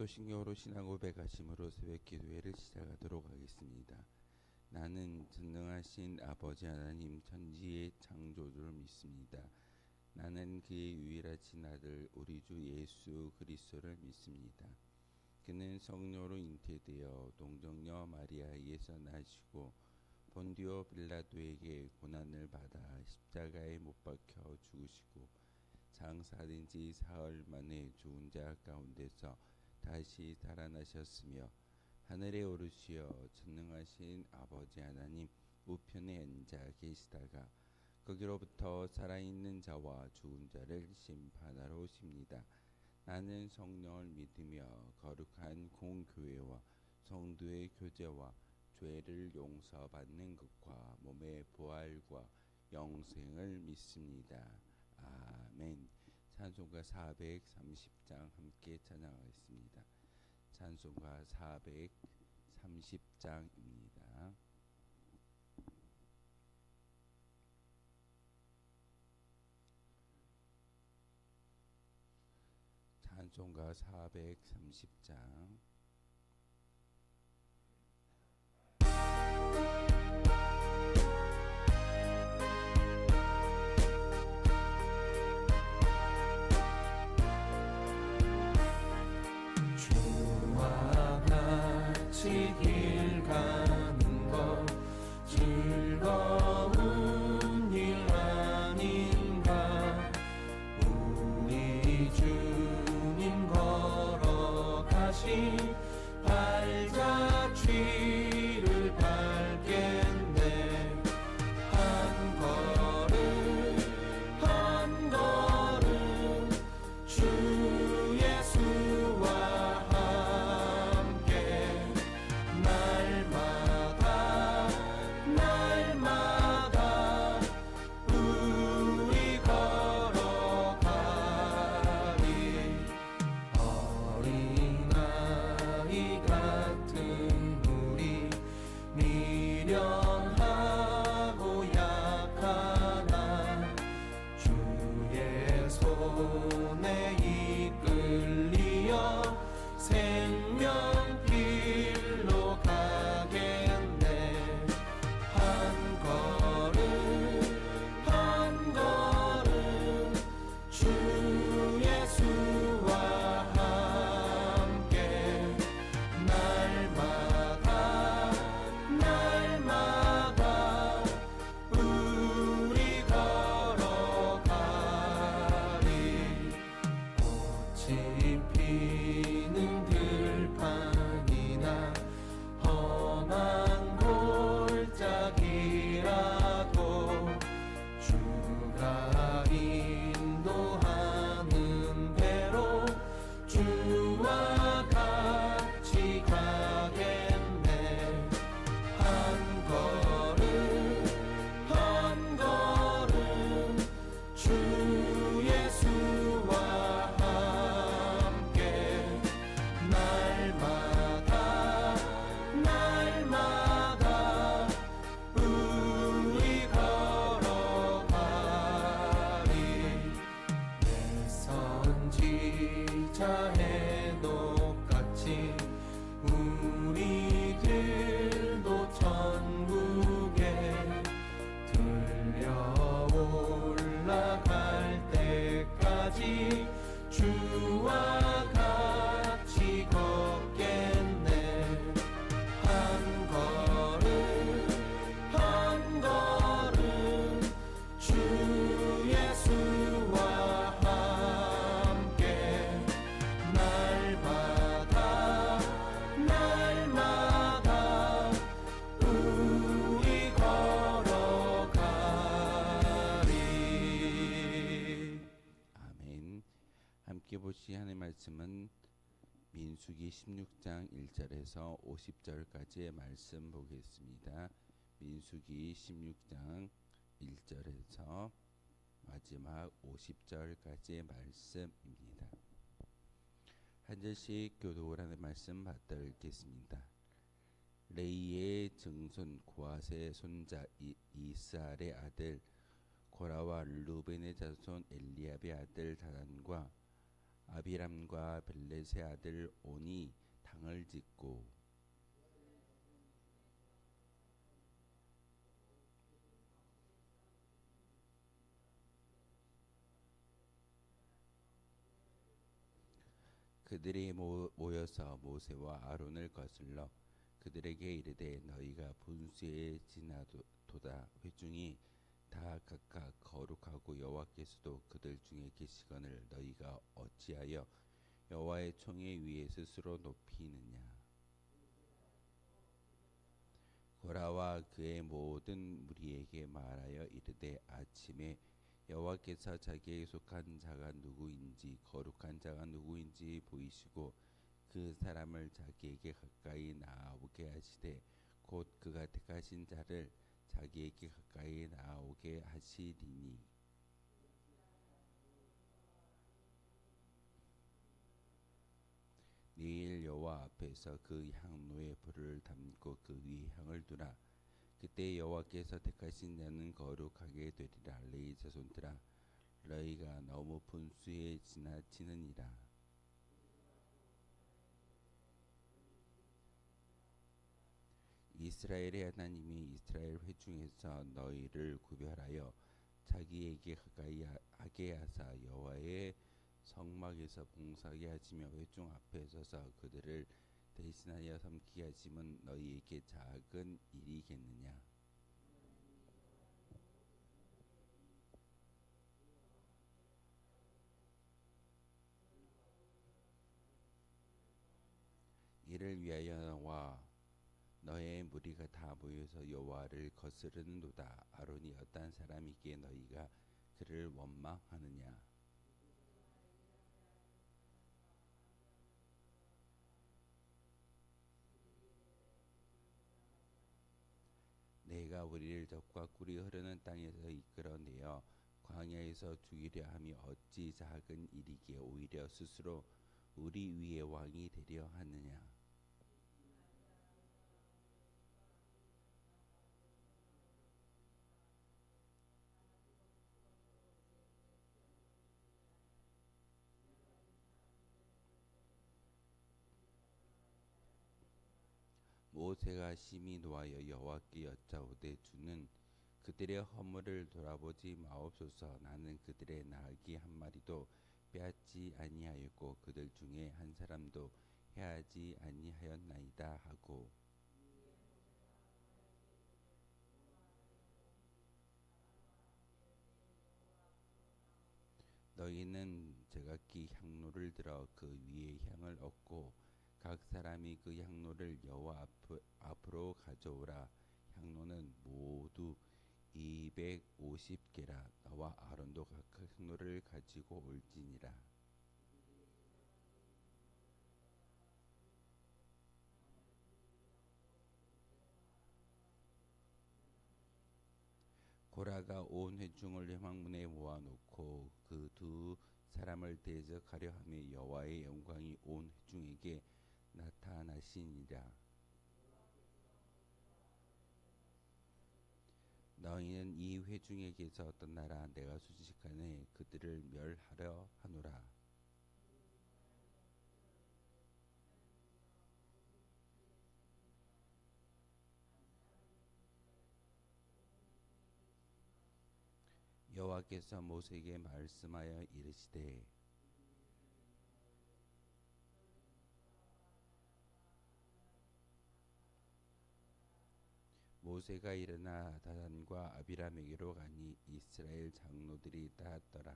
사도신경으로 신앙 고백하심으로 새벽 기도회를 시작하도록 하겠습니다. 나는 전능하신 아버지 하나님 천지의 창조주를 믿습니다. 나는 그의 유일하신 아들 우리 주 예수 그리스도를 믿습니다. 그는 성령으로 잉태되어 동정녀 마리아에게서 나시고 본디오 빌라도에게 고난을 받아 십자가에 못 박혀 죽으시고 장사된 지 사흘 만에 죽은 자 가운데서 다시 살아나셨으며 하늘에 오르시어 전능하신 아버지 하나님 우편에 앉아 계시다가 거기로부터 살아있는 자와 죽은 자를 심판하러 오십니다. 나는 성령을 믿으며 거룩한 공교회와 성도의 교제와 죄를 용서받는 것과 몸의 부활과 영생을 믿습니다. 아멘. 찬송가 430장 함께 찬양하겠습니다. 찬송가 430장입니다. 찬송가 430장. 길 가는 것 즐거운 일 아닌가. 우리 주님 걸어가신 발자취를 밟겠네. 한 걸음 한 걸음 주 예수와 날마다 우리 걸어가리. 어린아이 같은 우리 미련하고 약하나 주의 손에 이끌리어 생명길로 가겠네. 한 걸음 주 예수와 함께 날마다 우리 걸어가리. 꽃이 피는 들판이나 험한 골짜기라도 주가 인도하는 대로 주와 같이 가겠네. 한 걸음 주 예수와 함께 날마다 우리 걸어가리. 내 선지자 해녹같이 우리들도 천국에 들려 올라갈 때까지 주와 같이 걷겠네. 한 걸음 주 예수와 함께 날마다 우리 걸어가리. 아멘. 함께 보시 하나님의 말씀은 민수기 16장 1절에서 50절까지의 말씀 보겠습니다. 민수기 16장 1절에서 마지막 50절까지의 말씀입니다. 한 절씩 교독을 말씀 받들어 읽겠습니다. 레이의 증손 고앗의 손자 이스알의 아들 고라와 루벤의 자손 엘리압의 아들 다단과 아비람과 벨렛의 아들 온이 당을 짓고 그들이 모여서 모세와 아론을 거슬러 그들에게 이르되 너희가 분수에 지나도다 회중이 다 각각 거룩하고 여호와께서도 그들 중에 계시거늘 너희가 어찌하여 여호와의 총회 위에 스스로 높이느냐. 고라와 그의 모든 무리에게 말하여 이르되 아침에 여호와께서 자기에게 속한 자가 누구인지 거룩한 자가 누구인지 보이시고 그 사람을 자기에게 가까이 나아오게 하시되 곧 그가 택하신 자를 자기에게 가까이 나아오게 하시리니 내일 여호와 앞에서 그 향로에 불을 담고 그 위에 향을 두라. 그때 여호와께서 택하신 자는 거룩하게 되리라. 레위 자손들아 너희가 너무 분수에 지나치느니라. 이스라엘의 하나님이 이스라엘 회중에서 너희를 구별하여 자기에게 가까이 하게 하사 여호와의 성막에서 봉사하게 하시며 회중 앞에 서서 그들을 대신하여 섬기게 하심은 너희에게 작은 일이겠느냐. 이를 위하여 너와 너의 무리가 다 모여서 여호와를 거스르는도다. 아론이 어떤 사람이기에 너희가 그를 원망하느냐. 내가 우리를 적과 꿀이 흐르는 땅에서 이끌어내어 광야에서 죽이려 함이 어찌 작은 일이기에 오히려 스스로 우리 위에 왕이 되려 하느냐. 모세가 심히 노하여 여호와께 여짜오되 주는 그들의 허물을 돌아보지 마옵소서. 나는 그들의 나귀 한 마리도 빼앗지 아니하였고 그들 중에 한 사람도 해하지 아니하였나이다 하고 너희는 제각기 향로를 들어 그 위에 향을 얻고 각 사람이 그 향로를 여호와 앞으로 가져오라. 향로는 모두 250개라. 너와 아론도 각각 향로를 가지고 올지니라. 고라가 온 회중을 회막문에 모아놓고 그 두 사람을 대적하려 하며 여호와의 영광이 온 회중에게 나타나시니라. 너희는 이 회중에게서 떠나라. 내가 순식간에 그들을 멸하려 하노라. 여호와께서 모세에게 말씀하여 이르시되 모세가 일어나 다단과 아비람에게로 가니 이스라엘 장로들이 따랐더라.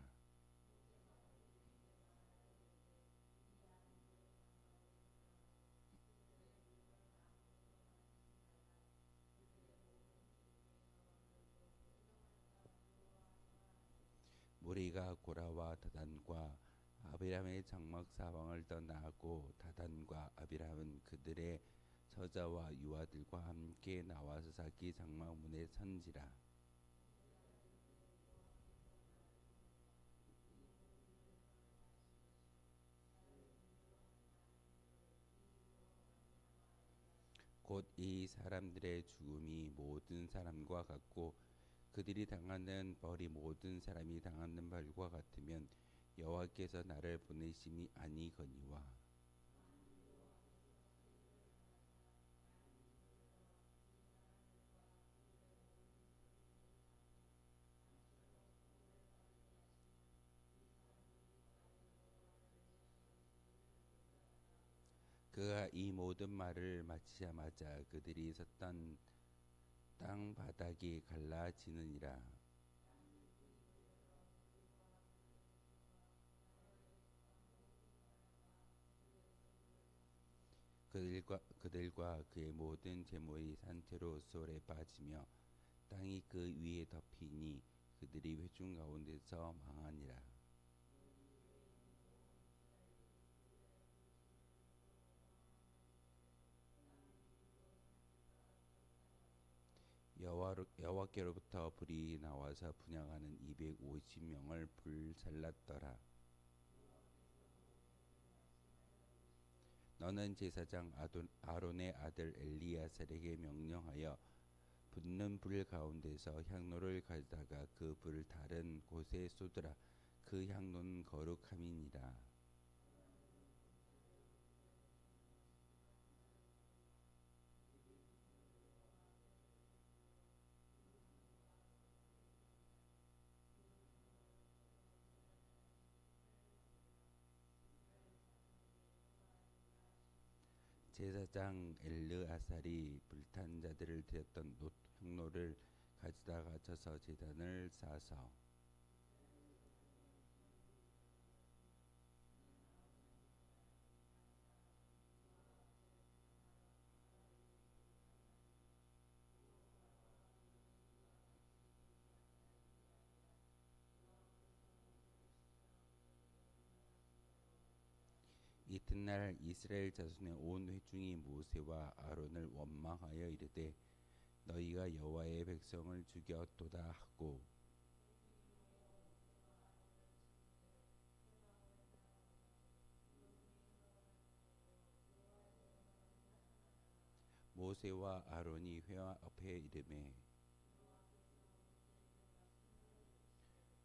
무리가 고라와 다단과 아비람의 장막 사방을 떠나고 다단과 아비람은 그들의 저자와 유아들과 함께 나와서 자기 장막 문에 선지라. 곧 이 사람들의 죽음이 모든 사람과 같고 그들이 당하는 벌이 모든 사람이 당하는 벌과 같으면 여호와께서 나를 보내심이 아니거니와 그가 이 모든 말을 마치자마자 그들이 섰던 땅 바닥이 갈라지느니라. 그들과 그의 모든 재물이 산채로 수월에 빠지며 땅이 그 위에 덮이니 그들이 회중 가운데서 망하니라. 여호와께로부터 불이 나와서 분향하는 250명을 불살랐더라. 너는 제사장 아론의 아들 엘리야살에게 명령하여 붙는 불 가운데서 향로를 가져다가 그 불을 다른 곳에 쏟으라. 그 향로는 거룩함이니라. 제사장 엘르아살이 불탄 자들을 드렸던 놋 향로를 가져다가 쳐서 제단을 쌓아서 이튿날 이스라엘 자손의 온 회중이 모세와 아론을 원망하여 이르되 너희가 여호와의 백성을 죽였도다 하고 모세와 아론이 회화 앞에 이르매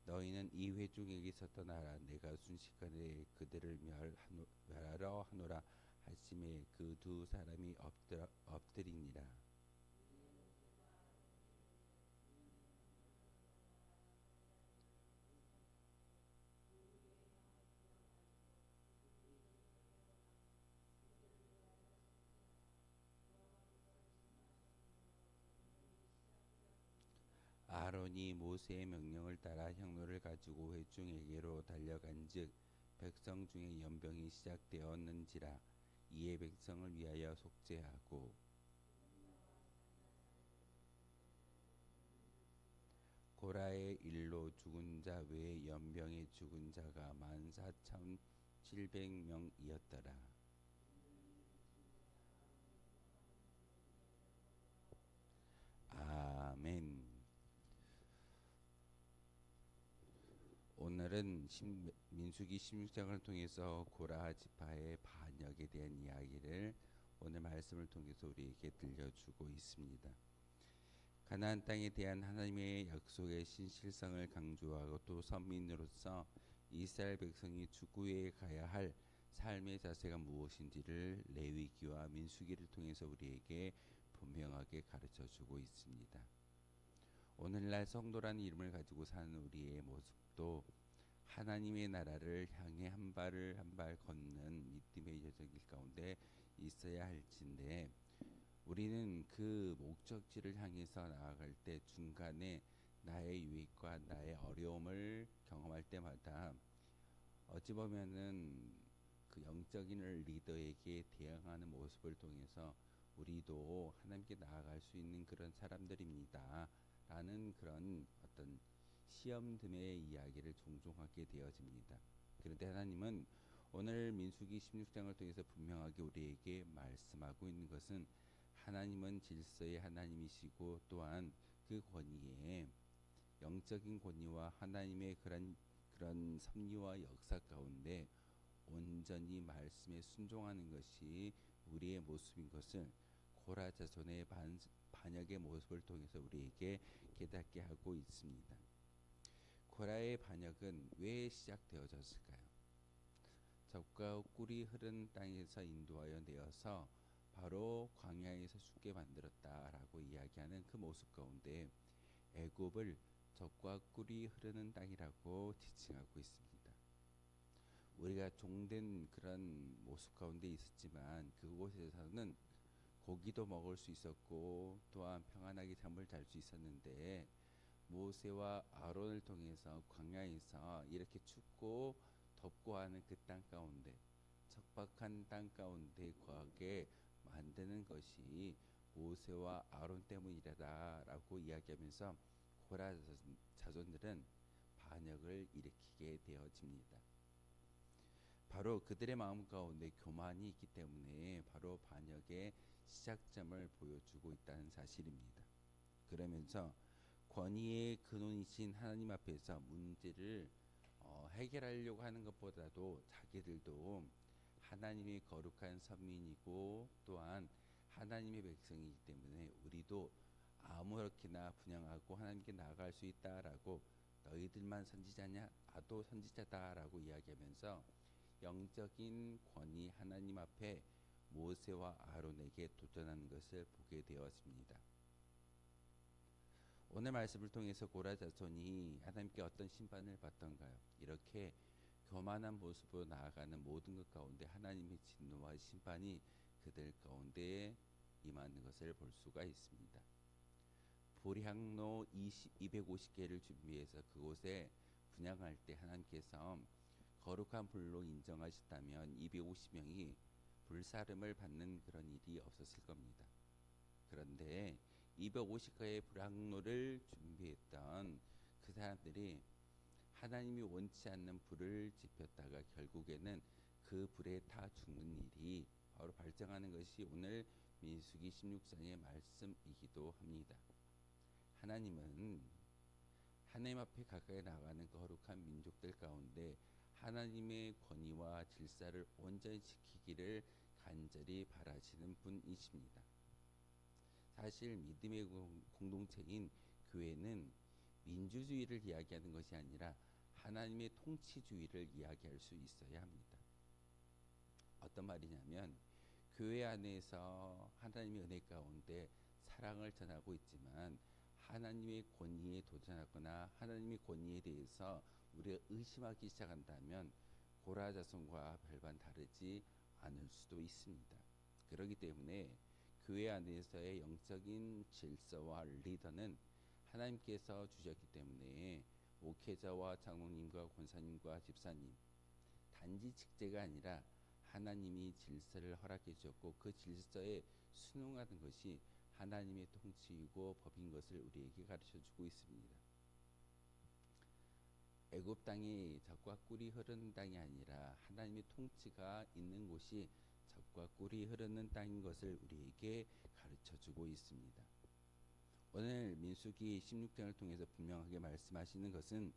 너희는 이 회중에게서 떠나라. 내가 순식간에 그들을 멸하러 하노라 하심에 그 두 사람이 엎드리니라. 아론이 모세의 명령을 따라 향로를 가지고 회중에게로 달려간즉 백성 중에 연병이 시작되었는지라. 이에 백성을 위하여 속죄하고 고라의 일로 죽은 자 외에 연병에 죽은 자가 14,700명이었더라. 아멘. 오늘은 민수기 16장을 통해서 고라 지파의 반역에 대한 이야기를 오늘 말씀을 통해서 우리에게 들려주고 있습니다. 가나안 땅에 대한 하나님의 약속의 신실성을 강조하고 또 선민으로서 이스라엘 백성이 죽구에 가야 할 삶의 자세가 무엇인지를 레위기와 민수기를 통해서 우리에게 분명하게 가르쳐주고 있습니다. 오늘날 성도라는 이름을 가지고 사는 우리의 모습도 하나님의 나라를 향해 한 발을 한 발 걷는 믿음의 여정길 가운데 있어야 할진데 우리는 그 목적지를 향해서 나아갈 때 중간에 나의 유익과 나의 어려움을 경험할 때마다 어찌 보면은 그 영적인 리더에게 대항하는 모습을 통해서 우리도 하나님께 나아갈 수 있는 그런 사람들입니다. 라는 그런 어떤 시험됨의 이야기를 종종 하게 되어집니다. 그런데 하나님은 오늘 민수기 16장을 통해서 분명하게 우리에게 말씀하고 있는 것은 하나님은 질서의 하나님이시고 또한 그 권위에 영적인 권위와 하나님의 그런 섭리와 역사 가운데 온전히 말씀에 순종하는 것이 우리의 모습인 것을 고라 자손의 반역의 모습을 통해서 우리에게 깨닫게 하고 있습니다. 고라의 반역은 왜 시작되어졌을까요? 적과 꿀이 흐르는 땅에서 인도하여 내어서 바로 광야에서 죽게 만들었다라고 이야기하는 그 모습 가운데 애굽을 적과 꿀이 흐르는 땅이라고 지칭하고 있습니다. 우리가 종된 그런 모습 가운데 있었지만 그곳에서는 고기도 먹을 수 있었고 또한 평안하게 잠을 잘 수 있었는데 모세와 아론을 통해서 광야에서 이렇게 춥고 덥고 하는 그 땅 가운데 척박한 땅 가운데 거하게 만드는 것이 모세와 아론 때문이라고 이야기하면서 고라 자손들은 반역을 일으키게 되어집니다. 바로 그들의 마음 가운데 교만이 있기 때문에 바로 반역의 시작점을 보여주고 있다는 사실입니다. 그러면서 권위의 근원이신 하나님 앞에서 문제를 해결하려고 하는 것보다도 자기들도 하나님의 거룩한 선민이고 또한 하나님의 백성이기 때문에 우리도 아무렇게나 분양하고 하나님께 나아갈 수 있다라고 너희들만 선지자냐? 나도 선지자다라고 이야기하면서 영적인 권위 하나님 앞에 모세와 아론에게 도전하는 것을 보게 되었습니다. 오늘 말씀을 통해서 고라 자손이 하나님께 어떤 심판을 받던가요? 이렇게 교만한 모습으로 나아가는 모든 것 가운데 하나님의 진노와 심판이 그들 가운데 임하는 것을 볼 수가 있습니다. 보리향로 250개를 준비해서 그곳에 분향할 때 하나님께서 거룩한 불로 인정하셨다면 250명이 불사름을 받는 그런 일이 없었을 겁니다. 그런데 250가의 불향로를 준비했던 그 사람들이 하나님이 원치 않는 불을 지폈다가 결국에는 그 불에 타 죽는 일이 바로 발생하는 것이 오늘 민수기 16장의 말씀이기도 합니다. 하나님은 하나님 앞에 가까이 나가는 거룩한 민족들 가운데 하나님의 권위와 질서를 온전히 지키기를 간절히 바라시는 분이십니다. 사실 믿음의 공동체인 교회는 민주주의를 이야기하는 것이 아니라 하나님의 통치주의를 이야기할 수 있어야 합니다. 어떤 말이냐면 교회 안에서 하나님의 은혜 가운데 사랑을 전하고 있지만 하나님의 권위에 도전하거나 하나님의 권위에 대해서 우리가 의심하기 시작한다면 고라 자손과 별반 다르지 않을 수도 있습니다. 그렇기 때문에 교회 안에서의 영적인 질서와 리더는 하나님께서 주셨기 때문에 목회자와 장로님과 권사님과 집사님 단지 직제가 아니라 하나님이 질서를 허락해 주셨고 그 질서에 순응하는 것이 하나님의 통치이고 법인 것을 우리에게 가르쳐 주고 있습니다. 애굽 땅이 젖과 꿀이 흐르는 땅이 아니라 하나님의 통치가 있는 곳이 젖과 꿀이 흐르는 땅인 것을 우리에게 가르쳐 주고 있습니다. 오늘 민수기 16장을 통해서 분명하게 말씀하시는 것은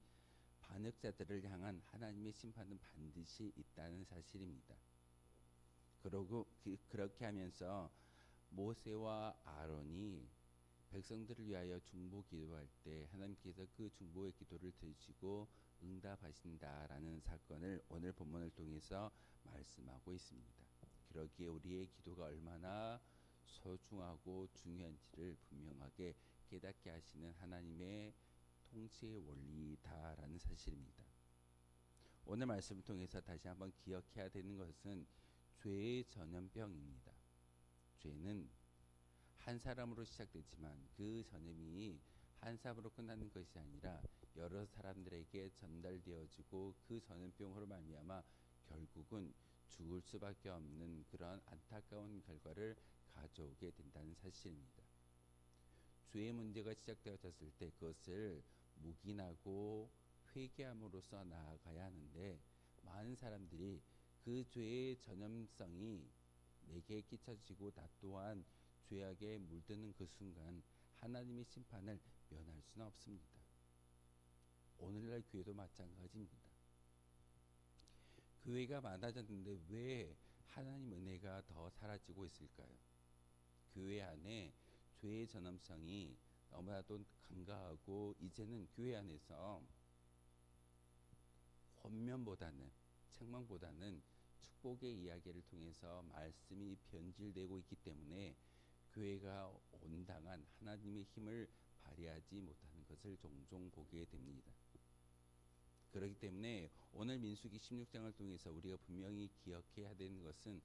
반역자들을 향한 하나님의 심판은 반드시 있다는 사실입니다. 그러고 그렇게 하면서 모세와 아론이 백성들을 위하여 중보 기도할 때 하나님께서 그 중보의 기도를 들으시고 응답하신다라는 사건을 오늘 본문을 통해서 말씀하고 있습니다. 그러기에 우리의 기도가 얼마나 소중하고 중요한지를 분명하게 깨닫게 하시는 하나님의 통치의 원리다라는 사실입니다. 오늘 말씀을 통해서 다시 한번 기억해야 되는 것은 죄의 전염병입니다. 죄는 한 사람으로 시작되지만 그 전염이 한 사람으로 끝나는 것이 아니라 여러 사람들에게 전달되어지고 그 전염병으로 말미암아 결국은 죽을 수밖에 없는 그런 안타까운 결과를 가져오게 된다는 사실입니다. 죄의 문제가 시작되어졌을 때 그것을 묵인하고 회개함으로써 나아가야 하는데 많은 사람들이 그 죄의 전염성이 내게 끼쳐지고 나 또한 죄악에 물드는 그 순간 하나님의 심판을 면할 수는 없습니다. 오늘날 교회도 마찬가지입니다. 교회가 많아졌는데 왜 하나님 은혜가 더 사라지고 있을까요? 교회 안에 죄의 전염성이 너무나도 간과하고 이제는 교회 안에서 권면보다는 책망보다는 축복의 이야기를 통해서 말씀이 변질되고 있기 때문에 교회가 온당한 하나님의 힘을 발휘하지 못하는 것을 종종 보게 됩니다. 그렇기 때문에 오늘 민수기 16장을 통해서 우리가 분명히 기억해야 되는 것은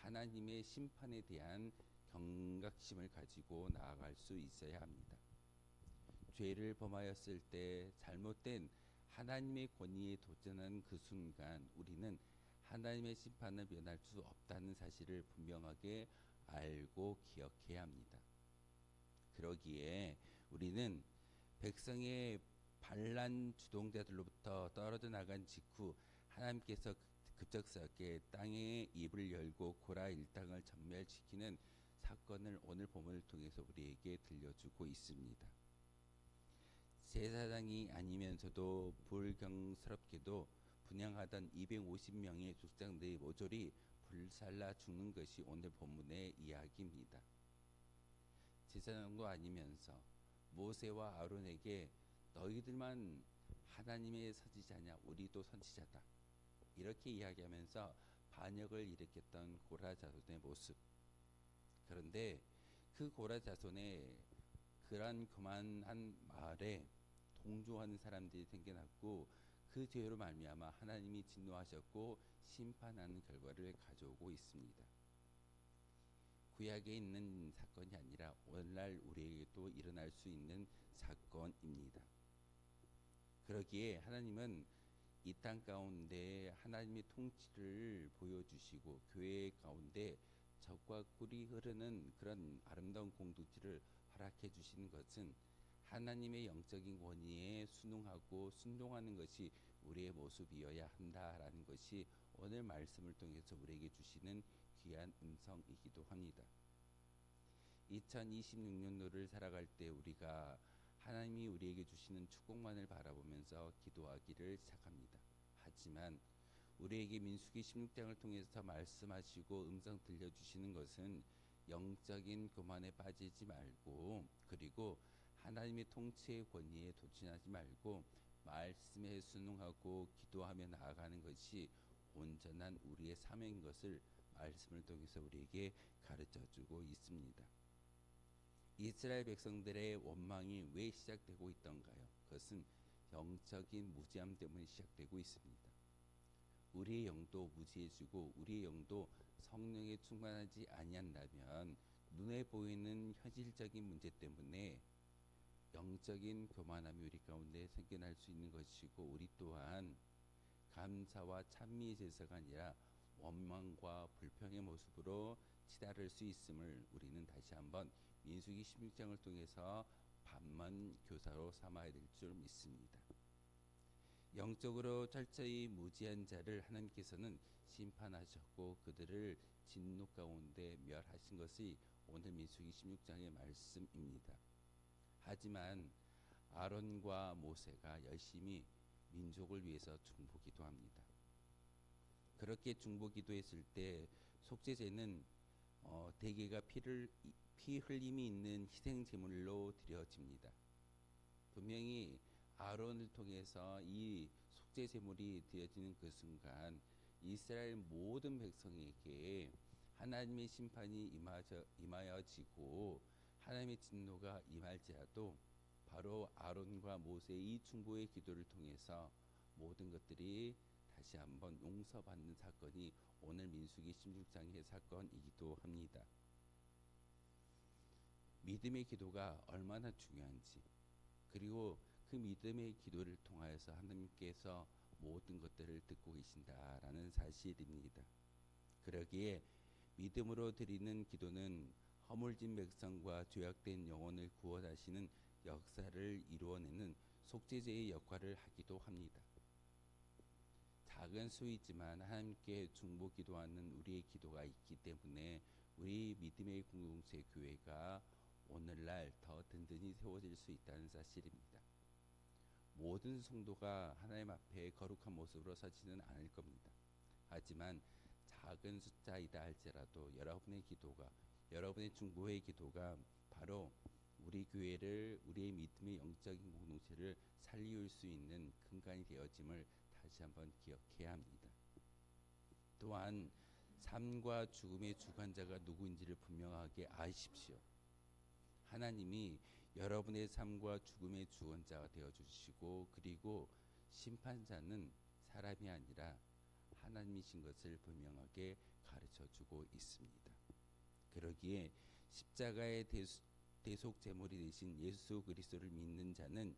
하나님의 심판에 대한 경각심을 가지고 나아갈 수 있어야 합니다. 죄를 범하였을 때 잘못된 하나님의 권위에 도전한 그 순간 우리는 하나님의 심판을 면할 수 없다는 사실을 분명하게 알고 기억해야 합니다. 그러기에 우리는 백성의 반란 주동자들로부터 떨어져 나간 직후 하나님께서 급작스럽게 땅의 입을 열고 고라 일당을 전멸시키는 사건을 오늘 본문을 통해서 우리에게 들려주고 있습니다. 제사장이 아니면서도 불경스럽게도 분양하던 250명의 족장들이 모조리 불살라 죽는 것이 오늘 본문의 이야기입니다. 제사장도 아니면서 모세와 아론에게 너희들만 하나님의 선지자냐 우리도 선지자다 이렇게 이야기하면서 반역을 일으켰던 고라 자손의 모습. 그런데 그 고라 자손의 그러한 교만한 말에 동조하는 사람들이 생겨났고 그 죄로 말미암아 하나님이 진노하셨고 심판하는 결과를 가져오고 있습니다. 구약에 있는 사건이 아니라 오늘날 우리에게도 일어날 수 있는 사건입니다. 그러기에 하나님은 이 땅 가운데 하나님의 통치를 보여주시고 교회 가운데 적과 꿀이 흐르는 그런 아름다운 공동체를 허락해 주시는 것은 하나님의 영적인 권위에 순응하고 순종하는 것이 우리의 모습이어야 한다라는 것이 오늘 말씀을 통해서 우리에게 주시는 귀한 음성이기도 합니다. 2026년도를 살아갈 때 우리가 하나님이 우리에게 주시는 축복만을 바라보면서 기도하기를 시작합니다. 하지만 우리에게 민수기 16장을 통해서 말씀하시고 음성 들려주시는 것은 영적인 교만에 빠지지 말고 그리고 하나님의 통치의 권위에 도전하지 말고 말씀에 순응하고 기도하며 나아가는 것이 온전한 우리의 사명인 것을 말씀을 통해서 우리에게 가르쳐주고 있습니다. 이스라엘 백성들의 원망이 왜 시작되고 있던가요? 그것은 영적인 무지함 때문에 시작되고 있습니다. 우리의 영도 무지해지고 우리의 영도 성령에 충만하지 아니한다면 눈에 보이는 현실적인 문제 때문에 영적인 교만함이 우리 가운데 생겨날 수 있는 것이고 우리 또한 감사와 찬미의 제사가 아니라 원망과 불평의 모습으로 치달을 수 있음을 우리는 다시 한번 민수기 16장을 통해서 반만 교사로 삼아야 될 줄 믿습니다. 영적으로 철저히 무지한 자를 하나님께서는 심판하셨고 그들을 진노 가운데 멸하신 것이 오늘 민수기 16장의 말씀입니다. 하지만 아론과 모세가 열심히 민족을 위해서 중보기도 합니다. 그렇게 중보기도했을 때 속죄제는 대개가 피 흘림이 있는 희생 제물로 드려집니다. 분명히 아론을 통해서 이 속죄 제물이 드려지는 그 순간 이스라엘 모든 백성에게 하나님의 심판이 임하여지고 하나님의 진노가 임할지라도 바로 아론과 모세의 이 중보의 기도를 통해서 모든 것들이 다시 한번 용서받는 사건이 오늘 민수기 16장의 사건이기도 합니다. 믿음의 기도가 얼마나 중요한지 그리고 그 믿음의 기도를 통하여서 하나님께서 모든 것들을 듣고 계신다라는 사실입니다. 그러기에 믿음으로 드리는 기도는 허물진 백성과 죄악된 영혼을 구원하시는 역사를 이루어내는 속죄제의 역할을 하기도 합니다. 작은 수이지만 하나님께 중보 기도하는 우리의 기도가 있기 때문에 우리 믿음의 공동체 교회가 오늘날 더 든든히 세워질 수 있다는 사실입니다. 모든 성도가 하나님 앞에 거룩한 모습으로 서지는 않을 겁니다. 하지만 작은 숫자이다 할지라도 여러분의 기도가 여러분의 중보의 기도가 바로 우리 교회를 우리의 믿음의 영적인 공동체를 살리울 수 있는 근간이 되어짐을 다시 한번 기억해야 합니다. 또한 삶과 죽음의 주관자가 누구인지를 분명하게 아십시오. 하나님이 여러분의 삶과 죽음의 주관자가 되어 주시고, 그리고 심판자는 사람이 아니라 하나님이신 것을 분명하게 가르쳐 주고 있습니다. 그러기에 십자가의 대속 제물이 되신 예수 그리스도를 믿는 자는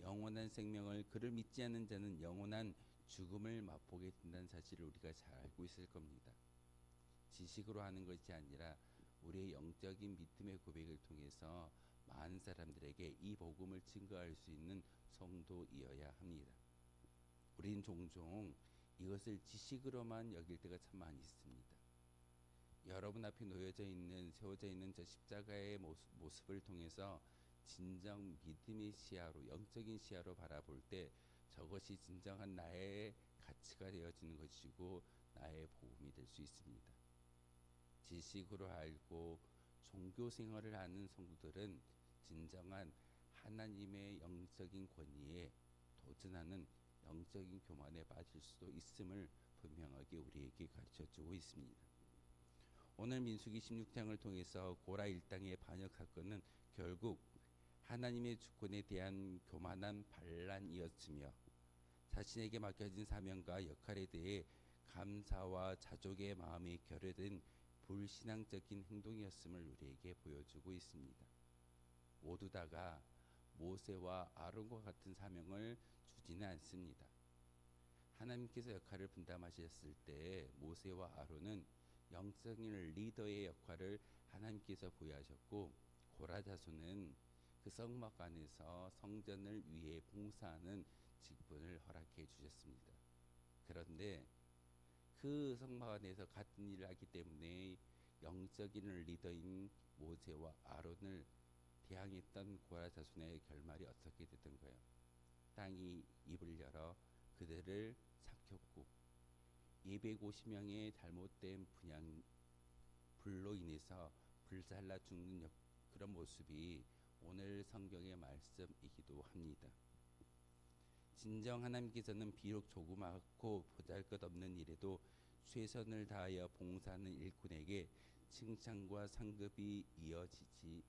영원한 생명을, 그를 믿지 않는 자는 영원한 죽음을 맛보게 된다는 사실을 우리가 잘 알고 있을 겁니다. 지식으로 하는 것이 아니라 우리의 영적인 믿음의 고백을 통해서 많은 사람들에게 이 복음을 증거할 수 있는 성도이어야 합니다. 우리는 종종 이것을 지식으로만 여길 때가 참 많이 있습니다. 여러분 앞에 세워져 있는 저 십자가의 모습을 통해서 진정 믿음의 시야로, 영적인 시야로 바라볼 때 저것이 진정한 나의 가치가 되어지는 것이고 나의 복음이 될 수 있습니다. 지식으로 알고 종교 생활을 하는 성도들은 진정한 하나님의 영적인 권위에 도전하는 영적인 교만에 빠질 수도 있음을 분명하게 우리에게 가르쳐주고 있습니다. 오늘 민수기 16장을 통해서 고라 일당의 반역 사건은 결국 하나님의 주권에 대한 교만한 반란이었으며, 자신에게 맡겨진 사명과 역할에 대해 감사와 자족의 마음이 결여된 불신앙적인 행동이었음을 우리에게 보여주고 있습니다. 모두 다가 모세와 아론과 같은 사명을 주지는 않습니다. 하나님께서 역할을 분담하셨을 때 모세와 아론은 영적인 리더의 역할을 하나님께서 부여하셨고, 고라 자손은 그 성막 안에서 성전을 위해 봉사하는 직분을 허락해 주셨습니다. 그런데 그 성막 안에서 같은 일을 하기 때문에 영적인 리더인 모세와 아론을 대항했던 고라 자손의 결말이 어떻게 됐던 거예요? 땅이 입을 열어 그들을 삼켰고 250명의 잘못된 불로 인해서 불살라 죽는 그런 모습이 오늘 성경의 말씀이기도 합니다. 진정 하나님께서는 비록 조그맣고 보잘것없는 일에도 최선을 다하여 봉사하는 일꾼에게 칭찬과 상급이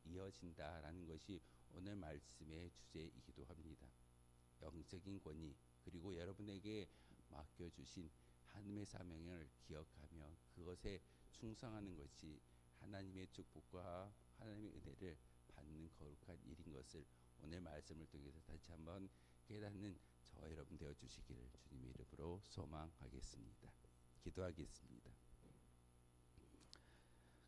이어진다라는 것이 오늘 말씀의 주제이기도 합니다. 영적인 권위, 그리고 여러분에게 맡겨주신 하나님의 사명을 기억하며 그것에 충성하는 것이 하나님의 축복과 하나님의 은혜를 받는 거룩한 일인 것을 오늘 말씀을 통해서 다시 한번 깨닫는 저와 여러분 되어 주시기를 주님의 이름으로 소망하겠습니다. 기도하겠습니다.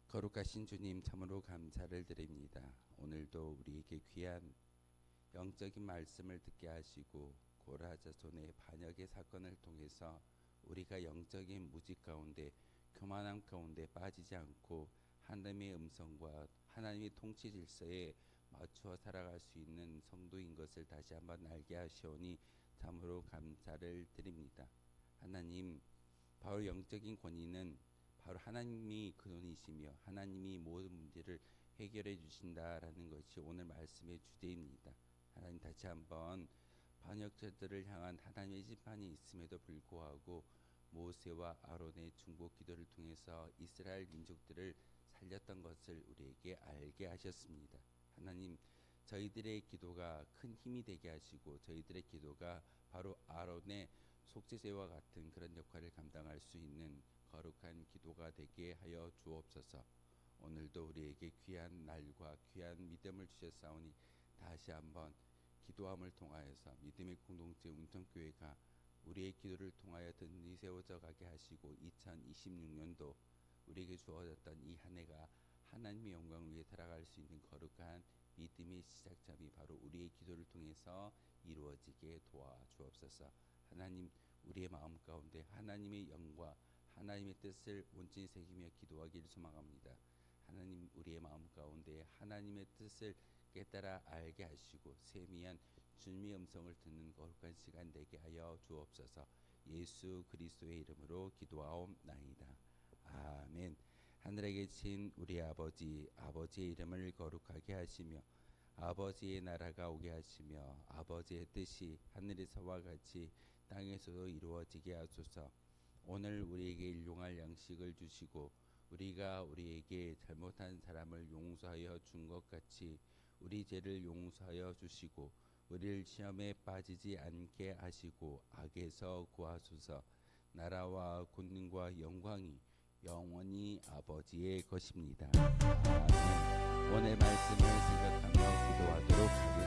거룩하신 주님, 참으로 감사를 드립니다. 오늘도 우리에게 귀한 영적인 말씀을 듣게 하시고 고라 자손의 반역의 사건을 통해서 우리가 영적인 무지 가운데, 교만함 가운데 빠지지 않고 하나님의 음성과 하나님의 통치 질서에 맞추어 살아갈 수 있는 성도인 것을 다시 한번 알게 하시오니 참으로 감사를 드립니다. 하나님, 바로 영적인 권위는 바로 하나님이 근원이시며 하나님이 모든 문제를 해결해 주신다라는 것이 오늘 말씀의 주제입니다. 하나님, 다시 한번 반역자들을 향한 하나님의 심판이 있음에도 불구하고 모세와 아론의 중보 기도를 통해서 이스라엘 민족들을 살렸던 것을 우리에게 알게 하셨습니다. 하나님, 저희들의 기도가 큰 힘이 되게 하시고 저희들의 기도가 바로 아론의 속죄제와 같은 그런 역할을 감당할 수 있는 거룩한 기도가 되게 하여 주옵소서. 오늘도 우리에게 귀한 날과 귀한 믿음을 주셨사오니 다시 한번 기도함을 통하여서 믿음의 공동체 운천교회가 우리의 기도를 통하여 든든히 세워져 가게 하시고 2026년도 우리에게 주어졌던 이 한 해가 하나님의 영광을 위해 살아갈 수 있는 거룩한 믿음의 시작점이 바로 우리의 기도를 통해서 이루어지게 도와주옵소서. 하나님, 우리의 마음 가운데 하나님의 영과 하나님의 뜻을 온전히 새기며 기도하기를 소망합니다. 하나님, 우리의 마음 가운데 하나님의 뜻을 깨달아 알게 하시고 세미한 주님의 음성을 듣는 거룩한 시간 되게 하여 주옵소서. 예수 그리스도의 이름으로 기도하옵나이다. 아멘. 하늘에 계신 우리 아버지, 아버지의 이름을 거룩하게 하시며 아버지의 나라가 오게 하시며 아버지의 뜻이 하늘에서와 같이 땅에서도 이루어지게 하소서. 오늘 우리에게 일용할 양식을 주시고 우리가 우리에게 잘못한 사람을 용서하여 준 것 같이 우리 죄를 용서하여 주시고 우리를 시험에 빠지지 않게 하시고 악에서 구하소서. 나라와 권능과 영광이 영원히 아버지의 것입니다. 아멘. 오늘 말씀을 생각하며 기도하도록 하겠습니다.